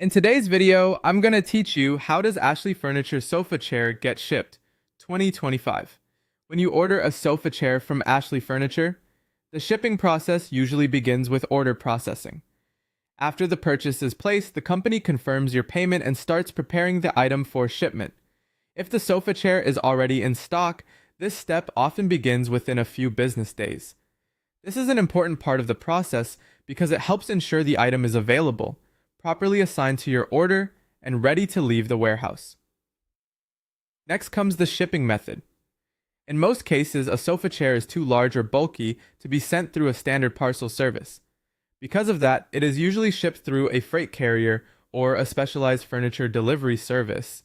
In today's video, I'm going to teach you how does Ashley Furniture sofa chair get shipped 2025. When you order a sofa chair from Ashley Furniture, the shipping process usually begins with order processing. After the purchase is placed, the company confirms your payment and starts preparing the item for shipment. If the sofa chair is already in stock, this step often begins within a few business days. This is an important part of the process because it helps ensure the item is available, properly assigned to your order, and ready to leave the warehouse. Next comes the shipping method. In most cases, a sofa chair is too large or bulky to be sent through a standard parcel service. Because of that, it is usually shipped through a freight carrier or a specialized furniture delivery service.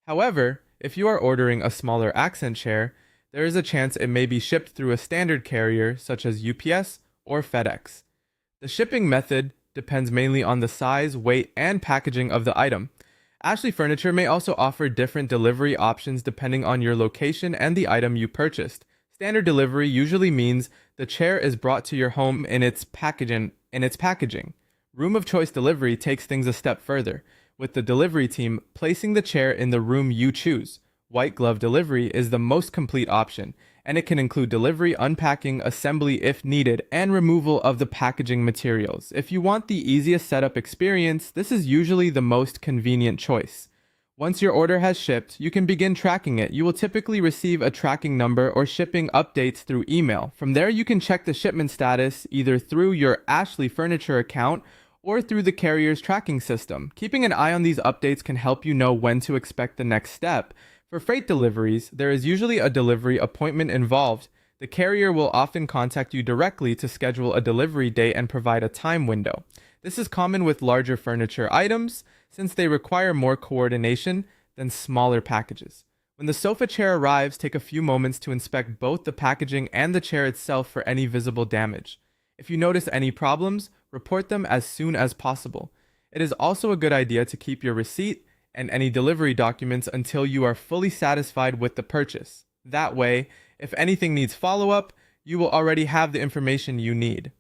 However, if you are ordering a smaller accent chair, there is a chance it may be shipped through a standard carrier such as UPS or FedEx. The shipping method depends mainly on the size, weight, and packaging of the item. Ashley Furniture may also offer different delivery options depending on your location and the item you purchased. Standard delivery usually means the chair is brought to your home in its packaging. Room of choice delivery takes things a step further, with the delivery team placing the chair in the room you choose. White glove delivery is the most complete option, and it can include delivery, unpacking, assembly if needed, and removal of the packaging materials. If you want the easiest setup experience, this is usually the most convenient choice. Once your order has shipped, you can begin tracking it. You will typically receive a tracking number or shipping updates through email. From there, you can check the shipment status either through your Ashley Furniture account or through the carrier's tracking system. Keeping an eye on these updates can help you know when to expect the next step. For freight deliveries, there is usually a delivery appointment involved. The carrier will often contact you directly to schedule a delivery date and provide a time window. This is common with larger furniture items since they require more coordination than smaller packages. When the sofa chair arrives, take a few moments to inspect both the packaging and the chair itself for any visible damage. If you notice any problems, report them as soon as possible. It is also a good idea to keep your receipt and any delivery documents until you are fully satisfied with the purchase. That way, if anything needs follow-up, you will already have the information you need.